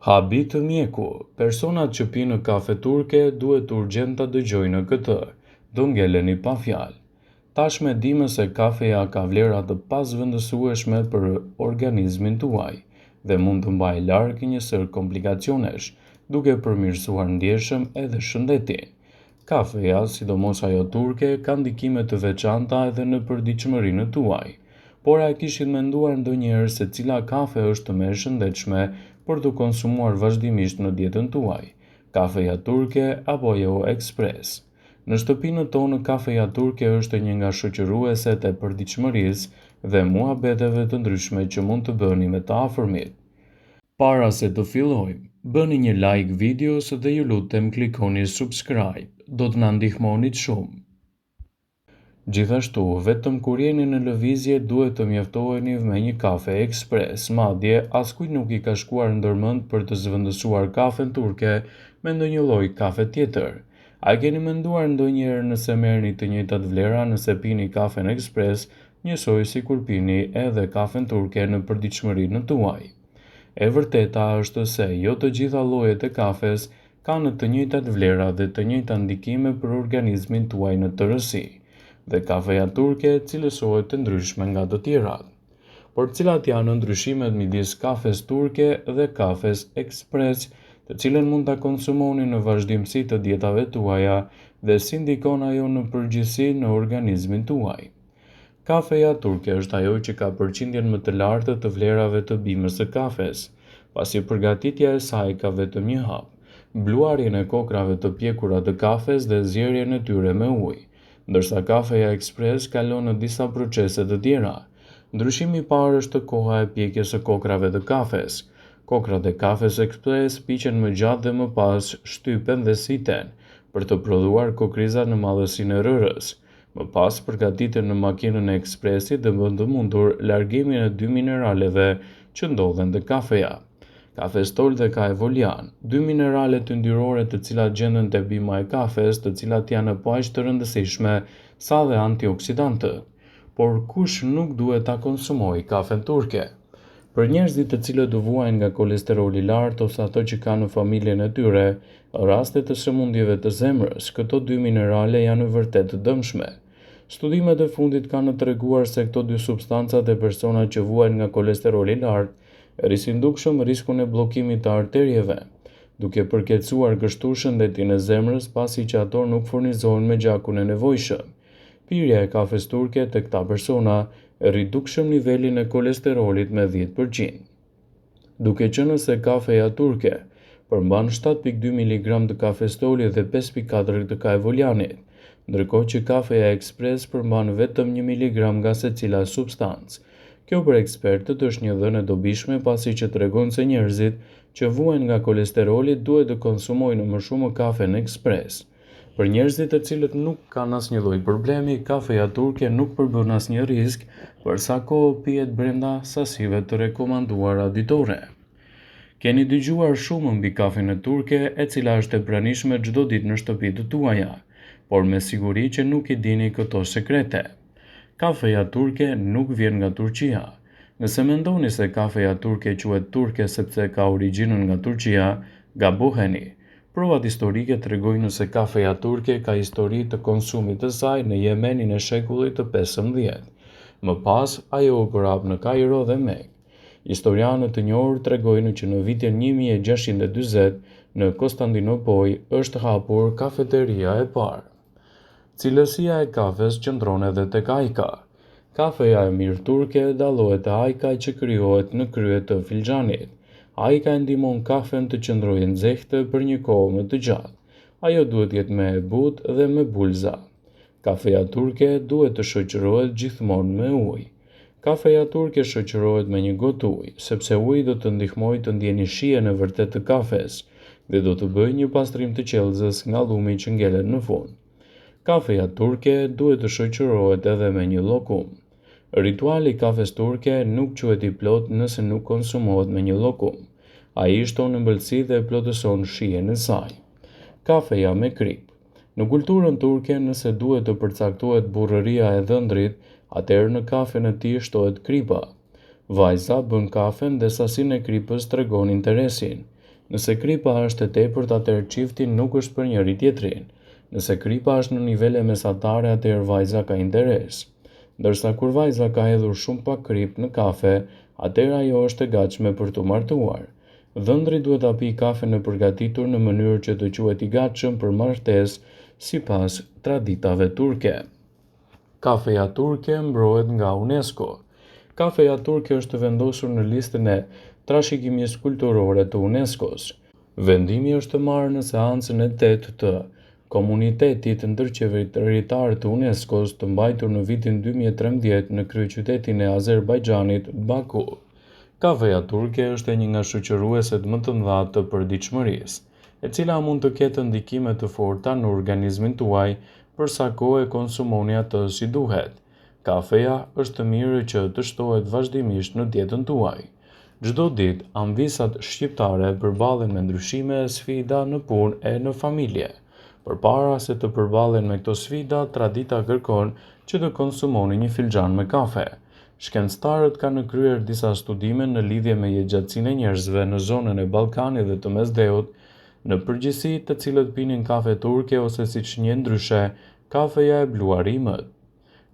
Habi të mjeku. Personat që pinë kafe turke duhet urgjent ta dëgjojnë këtë. Do ngeleni pa fjalë. Tashmë dimë se kafeja ka vlera të pasvendësueshme për organizmin tuaj dhe mund të mbajë larg një sër komplikacionesh, duke përmirësuar ndjeshëm edhe shëndetin. Kafeja, sidomos ajo turke, ka ndikime të veçanta edhe në përditshmërinë tuaj. Por a kishit menduar ndonjëherë se cila kafe është më e shëndetshme për të konsumuar vazhdimisht në dietën tuaj? Kafeja turke apo ajo ekspres? Në shtëpinë tonë, kafeja turke është një nga shoqërueset e përditshmërisë dhe muhabeteve të ndryshme që mund të bëni me të afërmit. Para se të fillojmë, bëni një like videos dhe ju lutem klikoni subscribe. Do të na ndihmonit shumë. Gjithashtu, vetëm kur jeni në lëvizje duhet të mjaftoheni me një kafe ekspres, madje askujt nuk I ka shkuar ndërmend për të zvendësuar kafen turke me ndonjë lloj kafe tjetër. A keni menduar ndonjëherë nëse merrni të njëjtat vlera nëse pini kafen ekspres, njësoj si kur pini edhe kafen turke në përditshmërinë tuaj? E vërteta është se jo të gjitha llojet e kafes kanë të njëjtat vlera dhe të njëjta ndikime për organizmin tuaj në tërësi. Dhe kafeja turke cilësohet të ndryshme nga të tjerat. Por cilat janë ndryshimet midis kafes turke dhe kafes ekspres, të cilën mund ta konsumoni në vazhdimsi të dietave tuaja dhe si ndikon ajo në përgjithësi në organizmin tuaj? Kafeja turke është ajo që ka përqindjen më të lartë të vlerave të bimës së kafes, pasi përgatitja e saj ka vetëm një hap: bluarjen e kokrave të pjekura të kafes dhe zjerjen e tyre me ujë, ndërsa kafeja ekspres kalon në disa procese të tjera. Ndryshimi I parë është koha e pjekjes së kokrave të kafes. Kokrat e kafes ekspres piqen më gjatë dhe më pas shtypen dhe siten për të prodhuar kokriza në madhësinë e rërës. Më pas përgatiten në makinën e ekspresit dhe bën të mundur largimin e dy mineraleve që ndodhen te kafeja: kafestol dhe kaevolian, dy minerale të yndyrore të cilat gjenden te bima e kafes, të cilat janë po aq të rëndësishme sa dhe antioksidantët. Por kush nuk duhet ta konsumojë kafen turke? Për njerëzit të cilët u vuajnë nga kolesteroli I lartë ose ato që kanë në familjen e tyre raste të sëmundjeve të zemrës, këto dy minerale janë vërtet të dëmshme. Studimet e fundit kanë treguar se këto dy substancat e personat që vuajnë nga kolesteroli I lartë rrisin dukshëm riskun e bllokimit të arterieve, duke përkeqësuar kështu shëndetin e zemrës pasi që ato nuk furnizohen me gjakun e nevojshëm. Pirja e kafes turke te këta persona rrit dukshëm nivelin e kolesterolit me 10%. Duke qenë se kafeja turke përmban 7.2 mg të kafestolit dhe 5.4 të kaevolianit, ndërkohë që kafeja ekspres përmban vetëm 1 mg nga secila substancë. Kjo për ekspertët është një dhënë e dobishme pasi që tregon se njerëzit që vuajnë nga kolesteroli duhet të konsumojnë më shumë kafen ekspres. Për njerëzit të cilët nuk kanë asnjë lloj problemi, kafeja turke nuk përbën asnjë risk për sa kohë pihet brenda sasive të rekomanduara ditore. Keni dëgjuar shumë mbi kafen e turke, e cila është e pranishme çdo ditë në shtëpitë tuaja, por me siguri që nuk I dini këto sekrete. Kafeja turke nuk vjen nga Turqia. Nëse mendoni se kafeja turke quhet turke sepse ka origjinën nga Turqia, gaboheni. Provat historike tregojnë se kafeja turke ka histori të konsumit të saj në Yemenin e shekullit të 15. Më pas, ajo u përhap në Kairo dhe Mekë. Historianët të njohur tregojnë që në vitin 1640 në Konstantinopoj është hapur kafeteria e parë. Cilësia e kafes qëndron edhe tek ajka. Kafeja e mirë turke dallohet te ajka që krijohet në krye të filxhanit. Ajka e ndihmon kafen të qëndrojë nxehtë për një kohë më të gjatë. Ajo duhet të jetë me e butë dhe me bulza. Kafeja turke duhet të shoqërohet gjithmonë me ujë. Kafeja turke shoqërohet me një gotë ujë, sepse uji do të ndihmojë të ndjeni shijen e vërtetë të kafes dhe do të bëjë një pastrim të qelzës nga llumi që ngelet në fund. Kafeja turke duhet të shoqërohet edhe me një llokum. Rituali I kafes turke nuk quhet I plot nëse nuk konsumohet me një llokum. Ai shton ëmbëlsi dhe plotëson shijen e saj. Kafeja me krip. Në kulturën turke, nëse duhet të përcaktohet burrëria e dhëndrit, atëherë në kafen e tij shtohet kripa. Vajza bën kafen dhe sasinë e kripës tregon interesin. Nëse kripa është e tepërt, atëherë çifti nuk është për njëri tjetrin. Nëse kripa është në nivele mesatare, atëherë vajza ka interes. Ndërsa kur vajza ka hedhur shumë pak krip në kafe, atëherë ajo është e gatshme për t'u martuar. Dhëndri duhet ta pijë kafen e përgatitur në mënyrë që të quhet i gatshëm për martesë sipas traditave turke. Kafeja turke mbrohet nga UNESCO. Kafeja turke është vendosur në listën e trashëgimisë kulturore të UNESCO-s. Vendimi është marrë në seancën e 8 të Komunitetit Ndërqeveritar të UNESCO-s të mbajtur në vitin 2013 në kryeqytetin e Azerbajxhanit, Baku. Kafeja turke është një nga shoqërueset më të mëdha të përditshmërisë, e cila mund të ketë ndikime të forta në organizmin tuaj për sa kohë e konsumoni atë si duhet. Kafeja është mirë që të shtohet vazhdimisht në dietën tuaj. Çdo ditë, anvisat shqiptare përballen me ndryshime e sfida në punë e në familje. Përpara se të përballen me këto sfida, tradita kërkon që të konsumoni një filxhan me kafe. Shkencëtarët kanë kryer disa studime në lidhje me jetëgjatësinë e njerëzve në zonën e Ballkanit dhe të Mesdheut, në përgjithësi të cilët pinin kafe turke ose siç njihet ndryshe, kafeja e bluar i mët.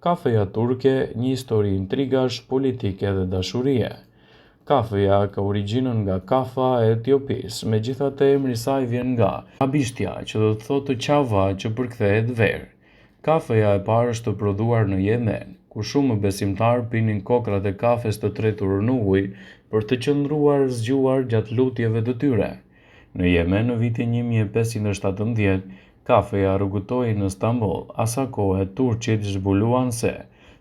Kafeja turke, një histori intrigash, politike dhe dashurie. Kafeja ka origjinën nga Kafa e Etiopisë, megjithatë emri i saj vjen nga arabishtja, që do të thotë qava që përkthehet verë. Kafeja e parë është prodhuar në Yemen, ku shumë besimtarë pinin kokrat e kafes të tretur në ujë për të qëndruar zgjuar gjatë lutjeve të tyre. Në Yemen në vitin 1517, kafeja rrugëtoi në Stamboll, asa kohë turqit zbuluan se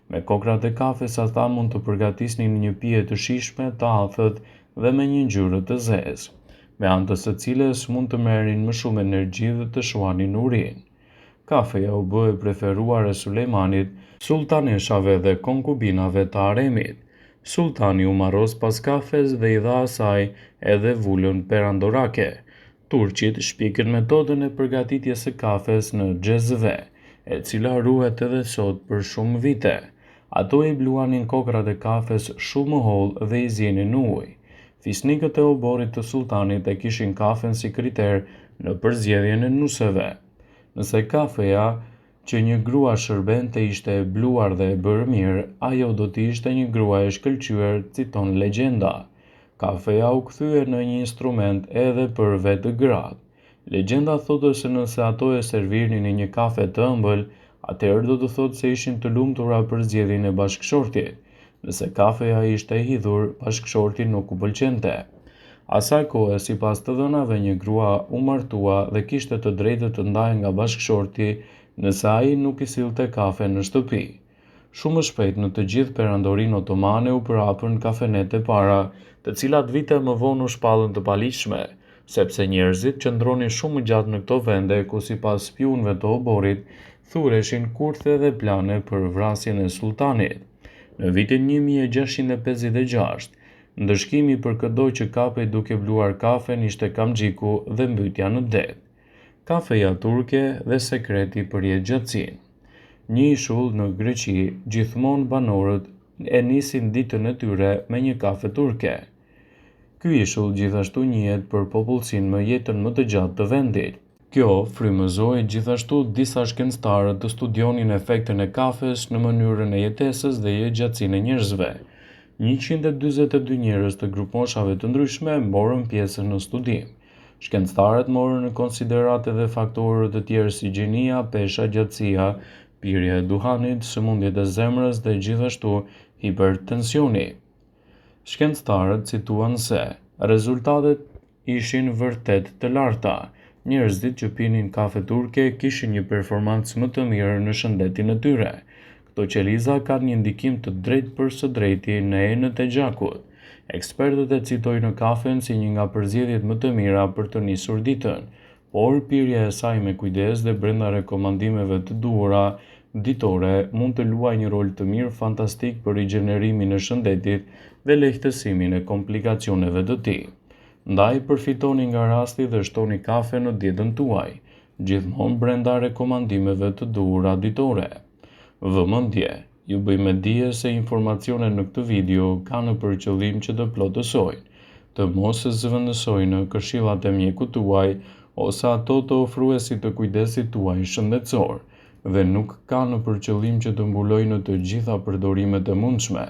me kokrat e kafes ata mund të përgatisnin një pije të shijshme, të athët dhe me një ngjyrë të zezë, me anë të së cilës mund të merrnin më shumë energji dhe të shuanin urinë. Kafeja u bë e preferuar e Sulejmanit, sultaneshave dhe konkubinave të haremit. Sultani u marros pas kafes dhe i dha asaj edhe vulën perandorake. Turqit shpjegën metodën e përgatitjes së kafes në xhezve, e cila ruhet edhe sot për shumë vite. Ato i bluanin kokrat e kafes shumë më hollë dhe i zjenin në ujë. Fisnikët e oborrit të sultanit e kishin kafen si kriter në përzgjedhjen e nuseve. Nëse kafeja që një grua shërbente ishte e bluar dhe e bërë mirë, ajo do të ishte një grua e shkëlqyer, citon legjenda. Kafeja u kthye në një instrument edhe për vetë gratë. Legjenda thotë se nëse ato e servirnin në një kafe të ëmbël, atëherë do të thotë se ishin të lumtura për zgjedhjen e bashkëshortit. Nëse kafeja ishte e hidhur, bashkëshorti nuk u pëlqente. Asaj kohe, sipas të dhënave, një grua u martua dhe kishte të drejtë të ndahej nga bashkëshorti nëse ai nuk i sillte kafe në shtëpi. Shumë shpejt në të gjithë perandorinë otomane u përhapën kafenete para, të cilat vite më vonë u shpallën të paligjshme, sepse njerëzit qëndronin shumë gjatë në këto vende ku sipas spionëve të oborrit thureshin kurthe dhe plane për vrasjen e sultanit. Në vitin 1656, ndëshkimi për çdo që kapej duke bluar kafen ishte kamxhiku dhe mbytja në det. Kafeja turke dhe sekreti për jetëgjatësinë. Një ishull në Greqi, gjithmonë banorët e nisin ditën e tyre me një kafe turke. Ky ishull gjithashtu njihet për popullsinë me jetën më të gjatë të vendit. Kjo frymëzoi gjithashtu disa shkencëtarë të studionin efektin e kafes në mënyrën e jetesës dhe jetëgjatësinë e njerëzve. 142 njerëz të gruposhave të ndryshme morën pjesë në studim. Shkencëtarët morën në konsiderat edhe faktorët të tjerë si gjinia, pesha, gjatësia, pirja e duhanit, sëmundjet e zemrës dhe gjithashtu hipertensioni. Shkencëtarët cituan se rezultatet ishin vërtet të larta. Njerëzit që pinin kafe turke kishin një performancë më të mirë në shëndetin e tyre. Këto qeliza kanë një ndikim të drejtë për së drejti në enët e gjakut. Ekspertët e citojnë kafen si një nga përzgjedhjet më të mira për të nisur ditën, por pirja e saj me kujdes dhe brenda rekomandimeve të duhura ditore mund të luajë një rol të mirë fantastik për rigjenerimin e shëndetit dhe lehtësimin e komplikacioneve të tij. Ndaj përfitoni nga rasti dhe shtoni kafe në dietën tuaj, gjithmonë brenda rekomandimeve të duhura ditore. Vëmendje, ju bëjmë dije se informacionet në këtë video kanë për qëllim që të plotësojnë, të mos e zëvendësojnë në këshillat e mjekut tuaj ose ato të ofruesit të kujdesit tuaj shëndetësor dhe nuk kanë për qëllim që të mbulojnë të gjitha përdorimet e mundshme,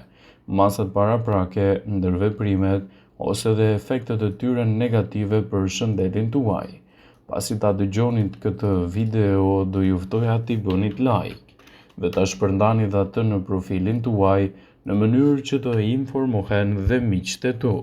masat paraprake, ndërveprimet ose dhe efektet e tyre negative për shëndetin tuaj. Pasi ta dëgjoni këtë video, do ju ftoja t'i bëni like dhe ta shpërndani dhe atë në profilin tuaj në mënyrë që të informohen dhe miqtë e tu.